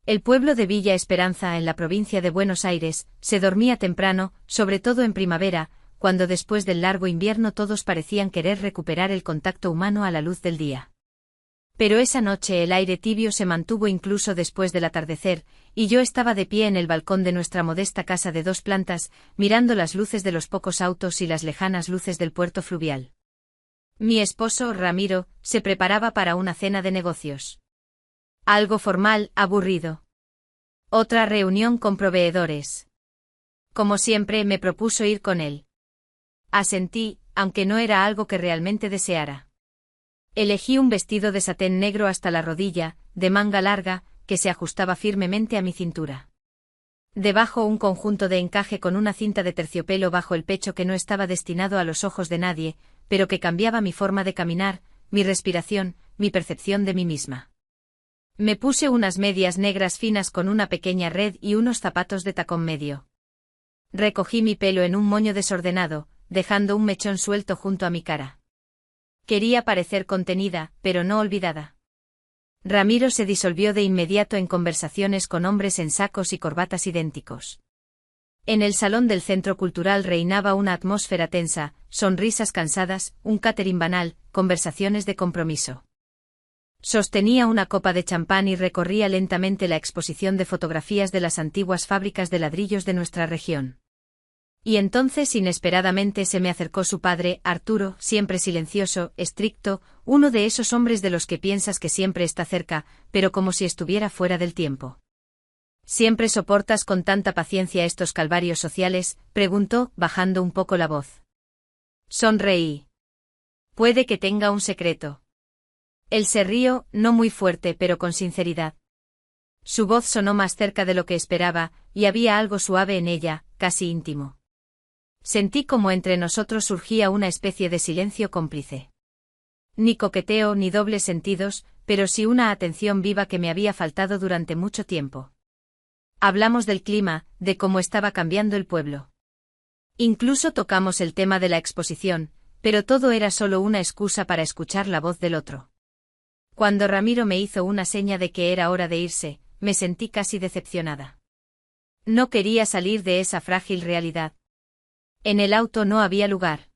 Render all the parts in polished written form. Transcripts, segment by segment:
El pueblo de Villa Esperanza, en la provincia de Buenos Aires, se dormía temprano, sobre todo en primavera, cuando después del largo invierno todos parecían querer recuperar el contacto humano a la luz del día. Pero esa noche el aire tibio se mantuvo incluso después del atardecer, y yo estaba de pie en el balcón de nuestra modesta casa de 2 plantas, mirando las luces de los pocos autos y las lejanas luces del puerto fluvial. Mi esposo, Ramiro, se preparaba para una cena de negocios. Algo formal, aburrido. Otra reunión con proveedores. Como siempre, me propuso ir con él. Asentí, aunque no era algo que realmente deseara. Elegí un vestido de satén negro hasta la rodilla, de manga larga, que se ajustaba firmemente a mi cintura. Debajo un conjunto de encaje con una cinta de terciopelo bajo el pecho que no estaba destinado a los ojos de nadie, pero que cambiaba mi forma de caminar, mi respiración, mi percepción de mí misma. Me puse unas medias negras finas con una pequeña red y unos zapatos de tacón medio. Recogí mi pelo en un moño desordenado, dejando un mechón suelto junto a mi cara. Quería parecer contenida, pero no olvidada. Ramiro se disolvió de inmediato en conversaciones con hombres en sacos y corbatas idénticos. En el salón del centro cultural reinaba una atmósfera tensa, sonrisas cansadas, un catering banal, conversaciones de compromiso. Sostenía una copa de champán y recorría lentamente la exposición de fotografías de las antiguas fábricas de ladrillos de nuestra región. Y entonces inesperadamente se me acercó su padre, Arturo, siempre silencioso, estricto, uno de esos hombres de los que piensas que siempre está cerca, pero como si estuviera fuera del tiempo. ¿Siempre soportas con tanta paciencia estos calvarios sociales?, preguntó, bajando un poco la voz. Sonreí. Puede que tenga un secreto. Él se rió, no muy fuerte pero con sinceridad. Su voz sonó más cerca de lo que esperaba, y había algo suave en ella, casi íntimo. Sentí como entre nosotros surgía una especie de silencio cómplice. Ni coqueteo ni dobles sentidos, pero sí una atención viva que me había faltado durante mucho tiempo. Hablamos del clima, de cómo estaba cambiando el pueblo. Incluso tocamos el tema de la exposición, pero todo era solo una excusa para escuchar la voz del otro. Cuando Ramiro me hizo una seña de que era hora de irse, me sentí casi decepcionada. No quería salir de esa frágil realidad. En el auto no había lugar.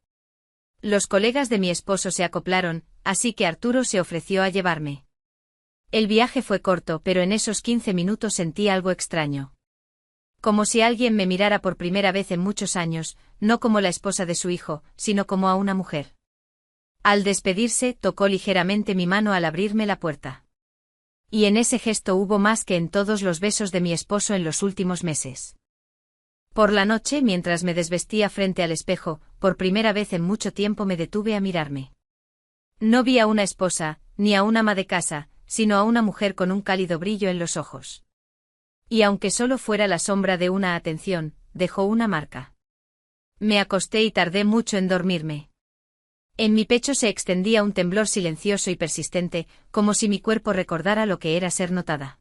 Los colegas de mi esposo se acoplaron, así que Arturo se ofreció a llevarme. El viaje fue corto, pero en esos 15 minutos sentí algo extraño. Como si alguien me mirara por primera vez en muchos años, no como la esposa de su hijo, sino como a una mujer. Al despedirse, tocó ligeramente mi mano al abrirme la puerta. Y en ese gesto hubo más que en todos los besos de mi esposo en los últimos meses. Por la noche, mientras me desvestía frente al espejo, por primera vez en mucho tiempo me detuve a mirarme. No vi a una esposa, ni a un ama de casa, sino a una mujer con un cálido brillo en los ojos. Y aunque solo fuera la sombra de una atención, dejó una marca. Me acosté y tardé mucho en dormirme. En mi pecho se extendía un temblor silencioso y persistente, como si mi cuerpo recordara lo que era ser notada.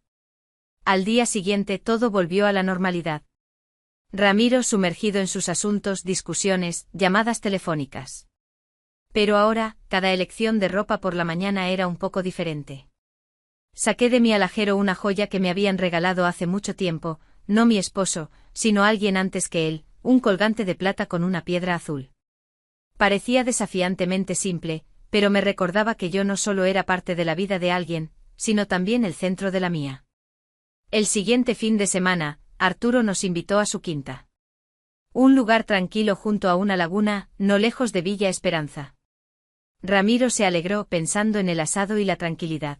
Al día siguiente todo volvió a la normalidad. Ramiro sumergido en sus asuntos, discusiones, llamadas telefónicas. Pero ahora, cada elección de ropa por la mañana era un poco diferente. Saqué de mi alajero una joya que me habían regalado hace mucho tiempo, no mi esposo, sino alguien antes que él, un colgante de plata con una piedra azul. Parecía desafiantemente simple, pero me recordaba que yo no solo era parte de la vida de alguien, sino también el centro de la mía. El siguiente fin de semana, Arturo nos invitó a su quinta. Un lugar tranquilo junto a una laguna, no lejos de Villa Esperanza. Ramiro se alegró pensando en el asado y la tranquilidad.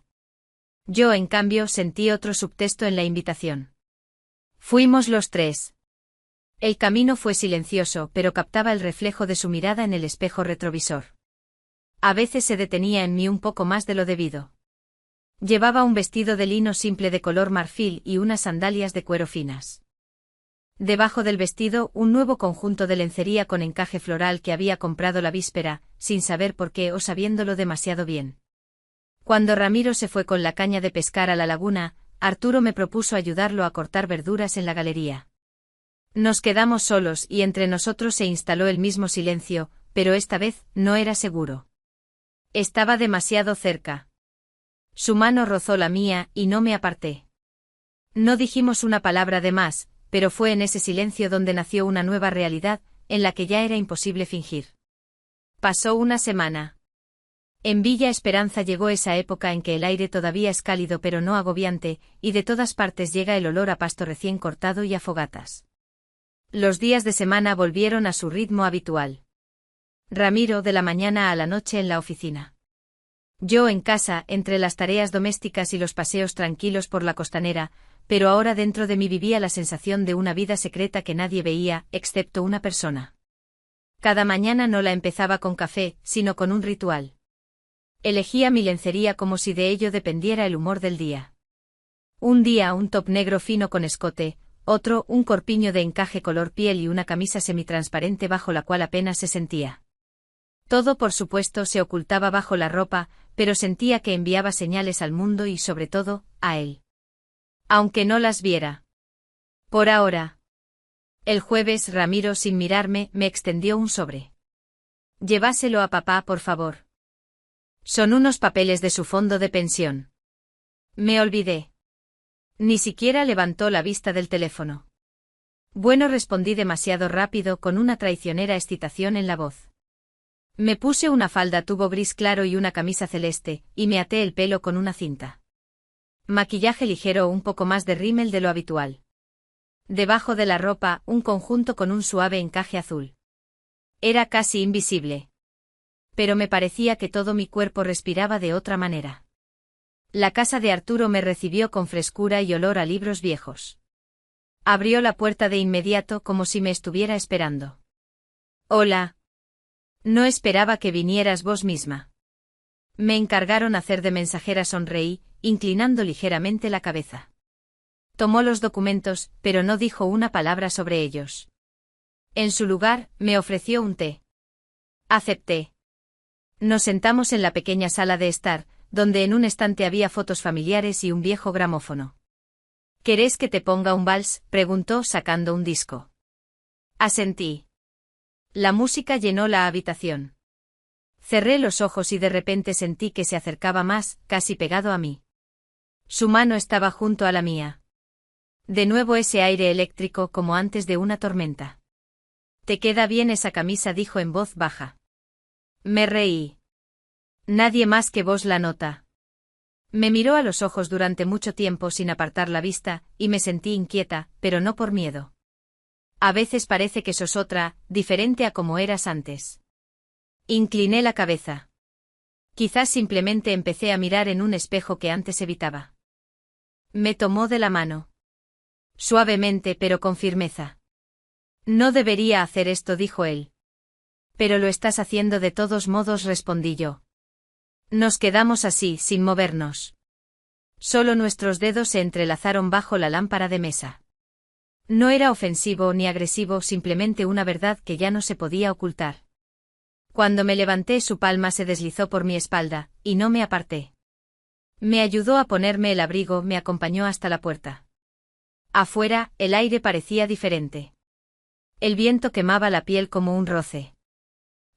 Yo, en cambio, sentí otro subtexto en la invitación. Fuimos los 3. El camino fue silencioso, pero captaba el reflejo de su mirada en el espejo retrovisor. A veces se detenía en mí un poco más de lo debido. Llevaba un vestido de lino simple de color marfil y unas sandalias de cuero finas. Debajo del vestido, un nuevo conjunto de lencería con encaje floral que había comprado la víspera, sin saber por qué o sabiéndolo demasiado bien. Cuando Ramiro se fue con la caña de pescar a la laguna, Arturo me propuso ayudarlo a cortar verduras en la galería. Nos quedamos solos y entre nosotros se instaló el mismo silencio, pero esta vez no era seguro. Estaba demasiado cerca. Su mano rozó la mía y no me aparté. No dijimos una palabra de más, pero fue en ese silencio donde nació una nueva realidad, en la que ya era imposible fingir. Pasó una semana. En Villa Esperanza llegó esa época en que el aire todavía es cálido pero no agobiante, y de todas partes llega el olor a pasto recién cortado y a fogatas. Los días de semana volvieron a su ritmo habitual. Ramiro de la mañana a la noche en la oficina. Yo en casa, entre las tareas domésticas y los paseos tranquilos por la costanera, pero ahora dentro de mí vivía la sensación de una vida secreta que nadie veía, excepto una persona. Cada mañana no la empezaba con café, sino con un ritual. Elegía mi lencería como si de ello dependiera el humor del día. Un día un top negro fino con escote, otro un corpiño de encaje color piel y una camisa semitransparente bajo la cual apenas se sentía. Todo por supuesto se ocultaba bajo la ropa, pero sentía que enviaba señales al mundo y sobre todo, a él. Aunque no las viera. Por ahora. El jueves Ramiro sin mirarme me extendió un sobre. Llévaselo a papá por favor. Son unos papeles de su fondo de pensión. Me olvidé. Ni siquiera levantó la vista del teléfono. Bueno, respondí demasiado rápido con una traicionera excitación en la voz. Me puse una falda tubo gris claro y una camisa celeste, y me até el pelo con una cinta. Maquillaje ligero, un poco más de rímel de lo habitual. Debajo de la ropa, un conjunto con un suave encaje azul. Era casi invisible. Pero me parecía que todo mi cuerpo respiraba de otra manera. La casa de Arturo me recibió con frescura y olor a libros viejos. Abrió la puerta de inmediato como si me estuviera esperando. Hola. No esperaba que vinieras vos misma. Me encargaron hacer de mensajera, sonreí, inclinando ligeramente la cabeza. Tomó los documentos, pero no dijo una palabra sobre ellos. En su lugar, me ofreció un té. Acepté. Nos sentamos en la pequeña sala de estar, donde en un estante había fotos familiares y un viejo gramófono. ¿Querés que te ponga un vals?, preguntó sacando un disco. Asentí. La música llenó la habitación. Cerré los ojos y de repente sentí que se acercaba más, casi pegado a mí. Su mano estaba junto a la mía. De nuevo ese aire eléctrico como antes de una tormenta. «Te queda bien esa camisa», dijo en voz baja. Me reí. Nadie más que vos la nota. Me miró a los ojos durante mucho tiempo sin apartar la vista, y me sentí inquieta, pero no por miedo. A veces parece que sos otra, diferente a como eras antes. Incliné la cabeza. Quizás simplemente empecé a mirar en un espejo que antes evitaba. Me tomó de la mano. Suavemente pero con firmeza. No debería hacer esto, dijo él. Pero lo estás haciendo de todos modos, respondí yo. Nos quedamos así, sin movernos. Solo nuestros dedos se entrelazaron bajo la lámpara de mesa. No era ofensivo ni agresivo, simplemente una verdad que ya no se podía ocultar. Cuando me levanté, su palma se deslizó por mi espalda, y no me aparté. Me ayudó a ponerme el abrigo, me acompañó hasta la puerta. Afuera, el aire parecía diferente. El viento quemaba la piel como un roce.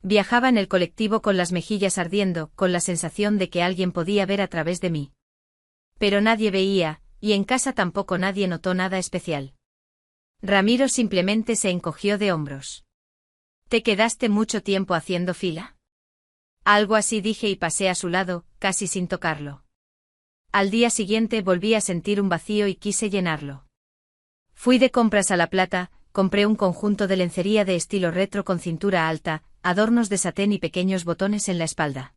Viajaba en el colectivo con las mejillas ardiendo, con la sensación de que alguien podía ver a través de mí. Pero nadie veía, y en casa tampoco nadie notó nada especial. Ramiro simplemente se encogió de hombros. ¿Te quedaste mucho tiempo haciendo fila? Algo así, dije y pasé a su lado, casi sin tocarlo. Al día siguiente volví a sentir un vacío y quise llenarlo. Fui de compras a La Plata, compré un conjunto de lencería de estilo retro con cintura alta, adornos de satén y pequeños botones en la espalda.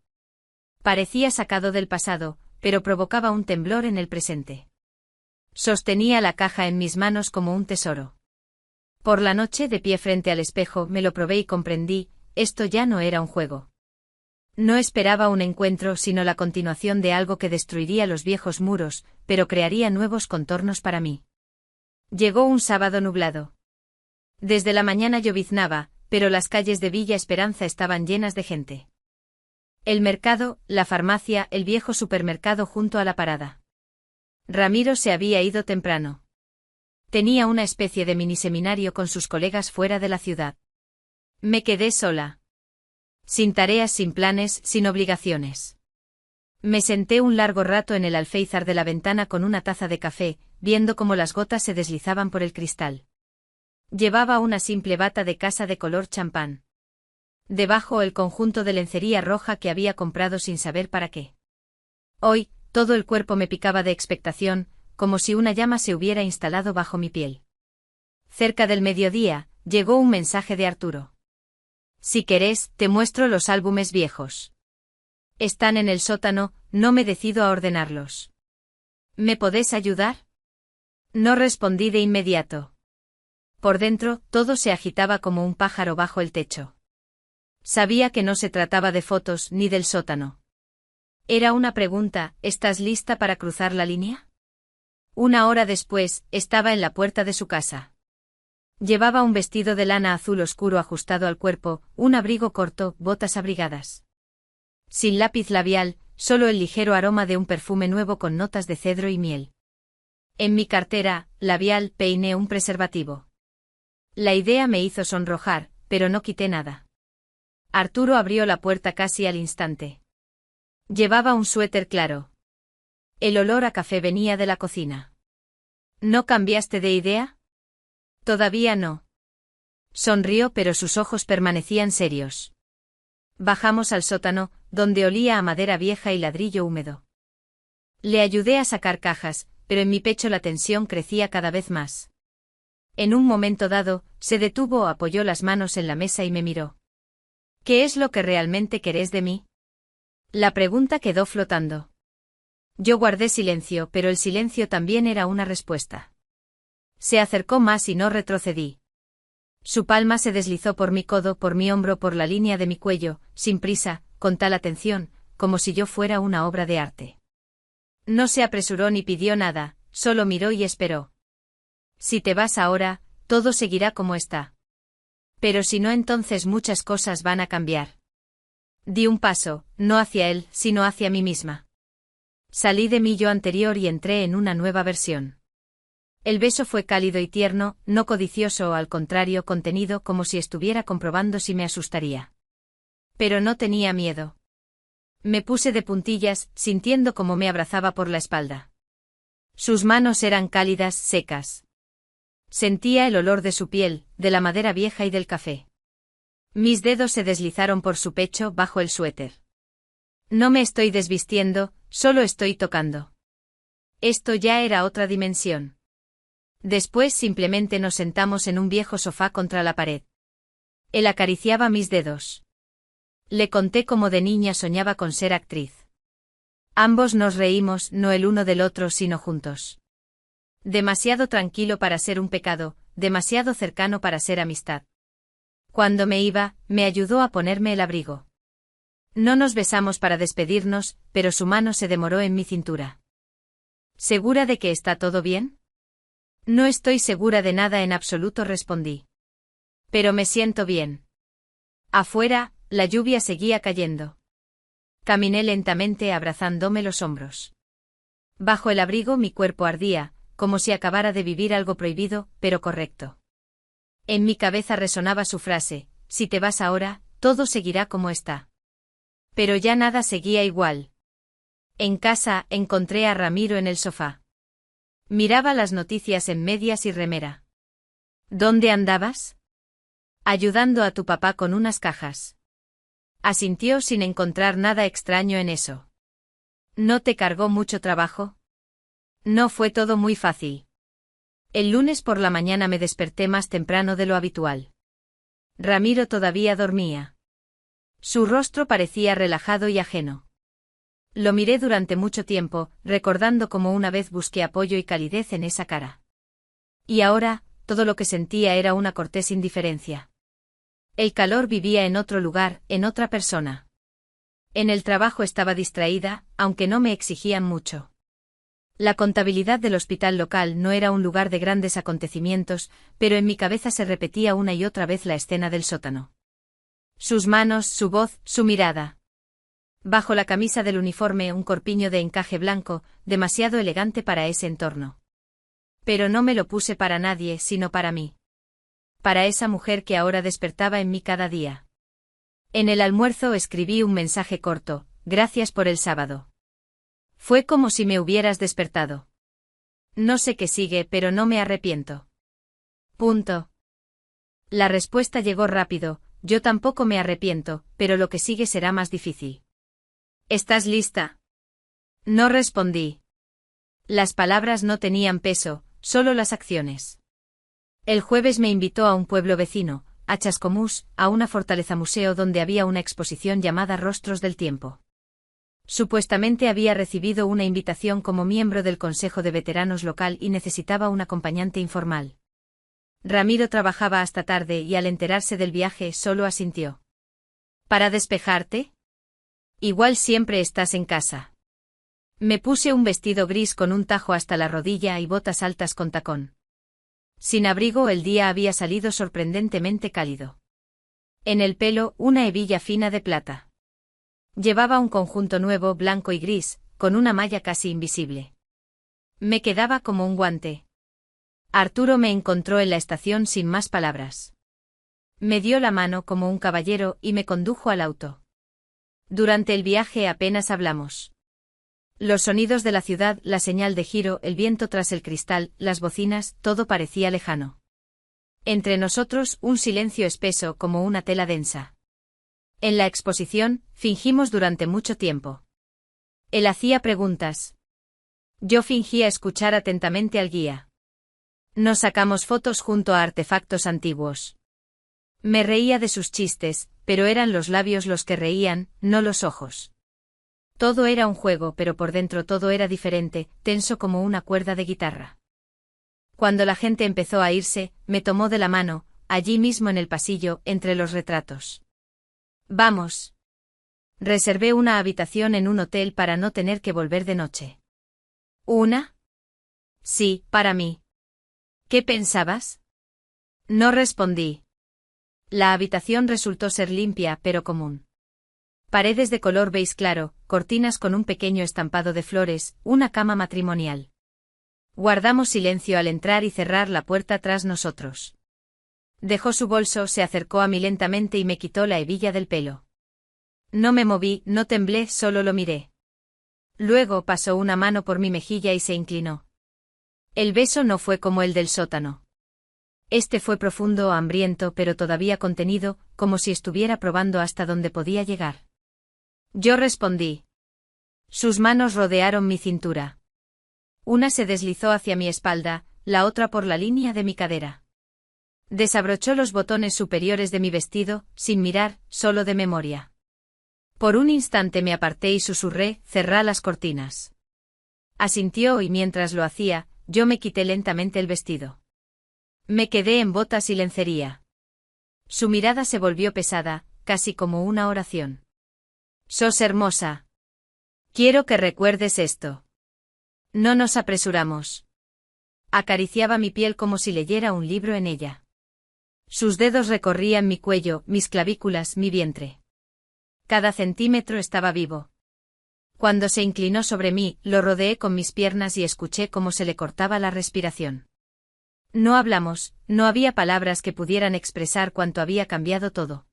Parecía sacado del pasado, pero provocaba un temblor en el presente. Sostenía la caja en mis manos como un tesoro. Por la noche, de pie frente al espejo, me lo probé y comprendí, esto ya no era un juego. No esperaba un encuentro, sino la continuación de algo que destruiría los viejos muros, pero crearía nuevos contornos para mí. Llegó un sábado nublado. Desde la mañana lloviznaba, pero las calles de Villa Esperanza estaban llenas de gente. El mercado, la farmacia, el viejo supermercado junto a la parada. Ramiro se había ido temprano. Tenía una especie de miniseminario con sus colegas fuera de la ciudad. Me quedé sola. Sin tareas, sin planes, sin obligaciones. Me senté un largo rato en el alféizar de la ventana con una taza de café, viendo cómo las gotas se deslizaban por el cristal. Llevaba una simple bata de casa de color champán. Debajo el conjunto de lencería roja que había comprado sin saber para qué. Hoy, todo el cuerpo me picaba de expectación, como si una llama se hubiera instalado bajo mi piel. Cerca del mediodía, llegó un mensaje de Arturo. Si querés, te muestro los álbumes viejos. Están en el sótano, no me decido a ordenarlos. ¿Me podés ayudar? No respondí de inmediato. Por dentro, todo se agitaba como un pájaro bajo el techo. Sabía que no se trataba de fotos ni del sótano. Era una pregunta: ¿estás lista para cruzar la línea? Una hora después, estaba en la puerta de su casa. Llevaba un vestido de lana azul oscuro ajustado al cuerpo, un abrigo corto, botas abrigadas. Sin lápiz labial, solo el ligero aroma de un perfume nuevo con notas de cedro y miel. En mi cartera, labial, peine, un preservativo. La idea me hizo sonrojar, pero no quité nada. Arturo abrió la puerta casi al instante. Llevaba un suéter claro. El olor a café venía de la cocina. ¿No cambiaste de idea? Todavía no. Sonrió, pero sus ojos permanecían serios. Bajamos al sótano, donde olía a madera vieja y ladrillo húmedo. Le ayudé a sacar cajas, pero en mi pecho la tensión crecía cada vez más. En un momento dado, se detuvo, apoyó las manos en la mesa y me miró. ¿Qué es lo que realmente querés de mí? La pregunta quedó flotando. Yo guardé silencio, pero el silencio también era una respuesta. Se acercó más y no retrocedí. Su palma se deslizó por mi codo, por mi hombro, por la línea de mi cuello, sin prisa, con tal atención, como si yo fuera una obra de arte. No se apresuró ni pidió nada, solo miró y esperó. Si te vas ahora, todo seguirá como está. Pero si no, entonces muchas cosas van a cambiar. Di un paso, no hacia él, sino hacia mí misma. Salí de mi yo anterior y entré en una nueva versión. El beso fue cálido y tierno, no codicioso o al contrario contenido, como si estuviera comprobando si me asustaría. Pero no tenía miedo. Me puse de puntillas, sintiendo cómo me abrazaba por la espalda. Sus manos eran cálidas, secas. Sentía el olor de su piel, de la madera vieja y del café. Mis dedos se deslizaron por su pecho, bajo el suéter. No me estoy desvistiendo, solo estoy tocando. Esto ya era otra dimensión. Después simplemente nos sentamos en un viejo sofá contra la pared. Él acariciaba mis dedos. Le conté cómo de niña soñaba con ser actriz. Ambos nos reímos, no el uno del otro sino juntos. Demasiado tranquilo para ser un pecado, demasiado cercano para ser amistad. Cuando me iba, me ayudó a ponerme el abrigo. No nos besamos para despedirnos, pero su mano se demoró en mi cintura. ¿Segura de que está todo bien? No estoy segura de nada en absoluto, respondí. Pero me siento bien. Afuera, la lluvia seguía cayendo. Caminé lentamente abrazándome los hombros. Bajo el abrigo mi cuerpo ardía, como si acabara de vivir algo prohibido, pero correcto. En mi cabeza resonaba su frase: si te vas ahora, todo seguirá como está. Pero ya nada seguía igual. En casa, encontré a Ramiro en el sofá. Miraba las noticias en medias y remera. ¿Dónde andabas? Ayudando a tu papá con unas cajas. Asintió sin encontrar nada extraño en eso. ¿No te cargó mucho trabajo? No, fue todo muy fácil. El lunes por la mañana me desperté más temprano de lo habitual. Ramiro todavía dormía. Su rostro parecía relajado y ajeno. Lo miré durante mucho tiempo, recordando cómo una vez busqué apoyo y calidez en esa cara. Y ahora, todo lo que sentía era una cortés indiferencia. El calor vivía en otro lugar, en otra persona. En el trabajo estaba distraída, aunque no me exigían mucho. La contabilidad del hospital local no era un lugar de grandes acontecimientos, pero en mi cabeza se repetía una y otra vez la escena del sótano. Sus manos, su voz, su mirada. Bajo la camisa del uniforme un corpiño de encaje blanco, demasiado elegante para ese entorno. Pero no me lo puse para nadie, sino para mí. Para esa mujer que ahora despertaba en mí cada día. En el almuerzo escribí un mensaje corto: gracias por el sábado. Fue como si me hubieras despertado. No sé qué sigue, pero no me arrepiento. Punto. La respuesta llegó rápido, yo tampoco me arrepiento, pero lo que sigue será más difícil. ¿Estás lista? No respondí. Las palabras no tenían peso, solo las acciones. El jueves me invitó a un pueblo vecino, a Chascomús, a una fortaleza museo donde había una exposición llamada Rostros del Tiempo. Supuestamente había recibido una invitación como miembro del Consejo de Veteranos local y necesitaba un acompañante informal. Ramiro trabajaba hasta tarde y al enterarse del viaje solo asintió. ¿Para despejarte? Igual siempre estás en casa. Me puse un vestido gris con un tajo hasta la rodilla y botas altas con tacón. Sin abrigo, el día había salido sorprendentemente cálido. En el pelo, una hebilla fina de plata. Llevaba un conjunto nuevo blanco y gris, con una malla casi invisible. Me quedaba como un guante. Arturo me encontró en la estación sin más palabras. Me dio la mano como un caballero y me condujo al auto. Durante el viaje apenas hablamos. Los sonidos de la ciudad, la señal de giro, el viento tras el cristal, las bocinas, todo parecía lejano. Entre nosotros, un silencio espeso como una tela densa. En la exposición, fingimos durante mucho tiempo. Él hacía preguntas. Yo fingía escuchar atentamente al guía. Nos sacamos fotos junto a artefactos antiguos. Me reía de sus chistes, pero eran los labios los que reían, no los ojos. Todo era un juego, pero por dentro todo era diferente, tenso como una cuerda de guitarra. Cuando la gente empezó a irse, me tomó de la mano, allí mismo en el pasillo, entre los retratos. Vamos. Reservé una habitación en un hotel para no tener que volver de noche. ¿Una? Sí, para mí. ¿Qué pensabas? No respondí. La habitación resultó ser limpia pero común. Paredes de color beige claro, cortinas con un pequeño estampado de flores, una cama matrimonial. Guardamos silencio al entrar y cerrar la puerta tras nosotros. Dejó su bolso, se acercó a mí lentamente y me quitó la hebilla del pelo. No me moví, no temblé, solo lo miré. Luego pasó una mano por mi mejilla y se inclinó. El beso no fue como el del sótano. Este fue profundo, hambriento, pero todavía contenido, como si estuviera probando hasta dónde podía llegar. Yo respondí. Sus manos rodearon mi cintura. Una se deslizó hacia mi espalda, la otra por la línea de mi cadera. Desabrochó los botones superiores de mi vestido, sin mirar, solo de memoria. Por un instante me aparté y susurré, cerrá las cortinas. Asintió y mientras lo hacía, yo me quité lentamente el vestido. Me quedé en botas y lencería. Su mirada se volvió pesada, casi como una oración. Sos hermosa. Quiero que recuerdes esto. No nos apresuramos. Acariciaba mi piel como si leyera un libro en ella. Sus dedos recorrían mi cuello, mis clavículas, mi vientre. Cada centímetro estaba vivo. Cuando se inclinó sobre mí, lo rodeé con mis piernas y escuché cómo se le cortaba la respiración. No hablamos, no había palabras que pudieran expresar cuánto había cambiado todo.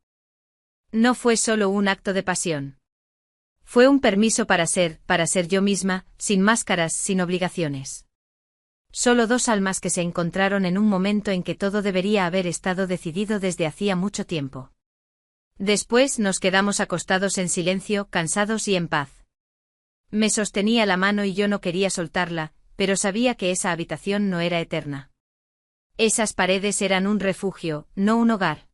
No fue solo un acto de pasión. Fue un permiso para ser yo misma, sin máscaras, sin obligaciones. Solo dos almas que se encontraron en un momento en que todo debería haber estado decidido desde hacía mucho tiempo. Después nos quedamos acostados en silencio, cansados y en paz. Me sostenía la mano y yo no quería soltarla, pero sabía que esa habitación no era eterna. Esas paredes eran un refugio, no un hogar.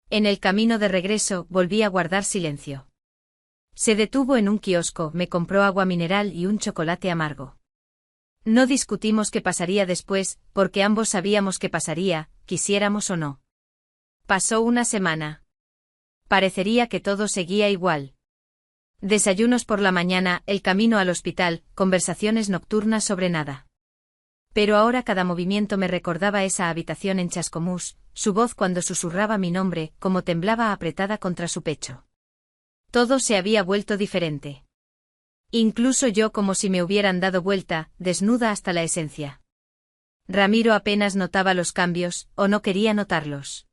En el camino de regreso volví a guardar silencio. Se detuvo en un kiosco, me compró agua mineral y un chocolate amargo. No discutimos qué pasaría después, porque ambos sabíamos qué pasaría, quisiéramos o no. Pasó una semana. Parecería que todo seguía igual. Desayunos por la mañana, el camino al hospital, conversaciones nocturnas sobre nada. Pero ahora cada movimiento me recordaba esa habitación en Chascomús, su voz cuando susurraba mi nombre, como temblaba apretada contra su pecho. Todo se había vuelto diferente. Incluso yo como si me hubieran dado vuelta, desnuda hasta la esencia. Ramiro apenas notaba los cambios, o no quería notarlos.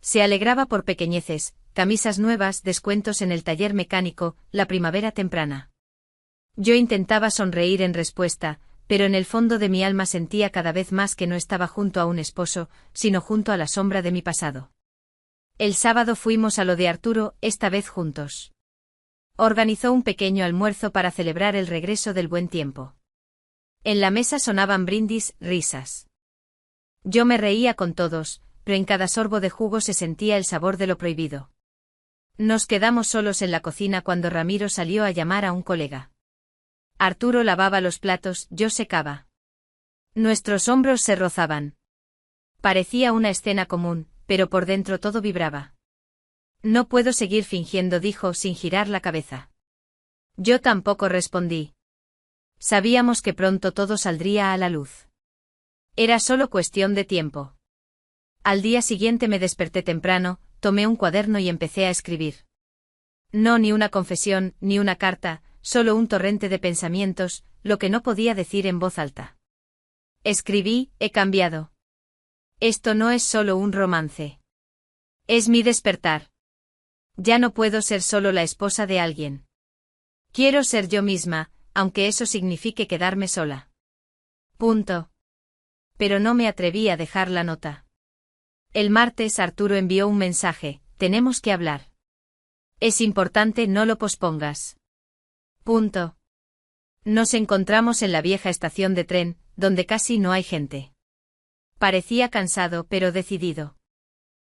Se alegraba por pequeñeces, camisas nuevas, descuentos en el taller mecánico, la primavera temprana. Yo intentaba sonreír en respuesta, pero en el fondo de mi alma sentía cada vez más que no estaba junto a un esposo, sino junto a la sombra de mi pasado. El sábado fuimos a lo de Arturo, esta vez juntos. Organizó un pequeño almuerzo para celebrar el regreso del buen tiempo. En la mesa sonaban brindis, risas. Yo me reía con todos, pero en cada sorbo de jugo se sentía el sabor de lo prohibido. Nos quedamos solos en la cocina cuando Ramiro salió a llamar a un colega. Arturo lavaba los platos, yo secaba. Nuestros hombros se rozaban. Parecía una escena común, pero por dentro todo vibraba. No puedo seguir fingiendo, dijo sin girar la cabeza. Yo tampoco, respondí. Sabíamos que pronto todo saldría a la luz. Era solo cuestión de tiempo. Al día siguiente me desperté temprano, tomé un cuaderno y empecé a escribir. No ni una confesión, ni una carta, solo un torrente de pensamientos, lo que no podía decir en voz alta. Escribí, he cambiado. Esto no es solo un romance. Es mi despertar. Ya no puedo ser solo la esposa de alguien. Quiero ser yo misma, aunque eso signifique quedarme sola. Punto. Pero no me atreví a dejar la nota. El martes Arturo envió un mensaje, tenemos que hablar. Es importante, no lo pospongas. Punto. Nos encontramos en la vieja estación de tren, donde casi no hay gente. Parecía cansado pero decidido.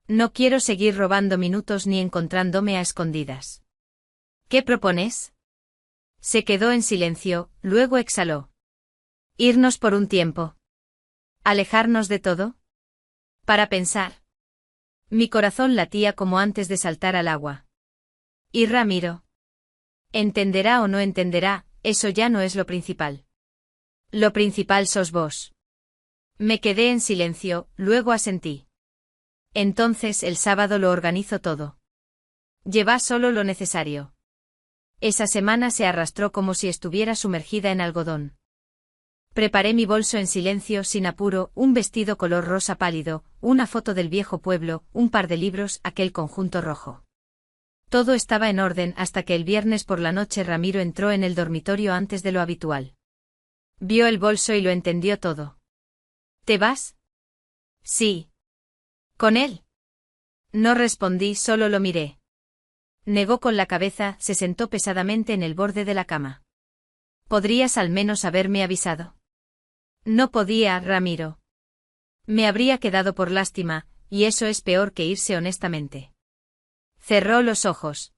No quiero seguir robando minutos ni encontrándome a escondidas. ¿Qué propones? Se quedó en silencio, luego exhaló. Irnos por un tiempo. ¿Alejarnos de todo? Para pensar. Mi corazón latía como antes de saltar al agua. ¿Y Ramiro? Entenderá o no entenderá, eso ya no es lo principal. Lo principal sos vos. Me quedé en silencio, luego asentí. Entonces el sábado lo organizo todo. Lleva solo lo necesario. Esa semana se arrastró como si estuviera sumergida en algodón. Preparé mi bolso en silencio, sin apuro, un vestido color rosa pálido, una foto del viejo pueblo, un par de libros, aquel conjunto rojo. Todo estaba en orden hasta que el viernes por la noche Ramiro entró en el dormitorio antes de lo habitual. Vio el bolso y lo entendió todo. ¿Te vas? Sí. ¿Con él? No respondí, solo lo miré. Negó con la cabeza, se sentó pesadamente en el borde de la cama. ¿Podrías al menos haberme avisado? No podía, Ramiro. Me habría quedado por lástima, y eso es peor que irse honestamente. Cerró los ojos.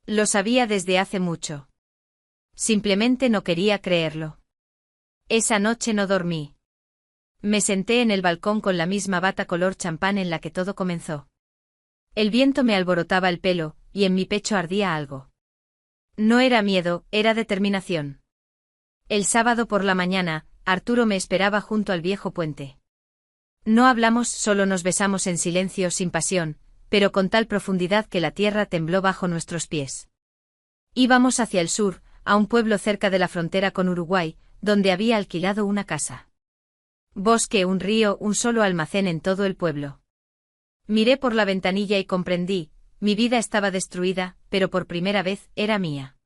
Lo sabía desde hace mucho. Simplemente no quería creerlo. Esa noche no dormí. Me senté en el balcón con la misma bata color champán en la que todo comenzó. El viento me alborotaba el pelo, y en mi pecho ardía algo. No era miedo, era determinación. El sábado por la mañana, Arturo me esperaba junto al viejo puente. No hablamos, solo nos besamos en silencio, sin pasión, pero con tal profundidad que la tierra tembló bajo nuestros pies. Íbamos hacia el sur, a un pueblo cerca de la frontera con Uruguay, donde había alquilado una casa. Bosque, un río, un solo almacén en todo el pueblo. Miré por la ventanilla y comprendí, mi vida estaba destruida, pero por primera vez era mía.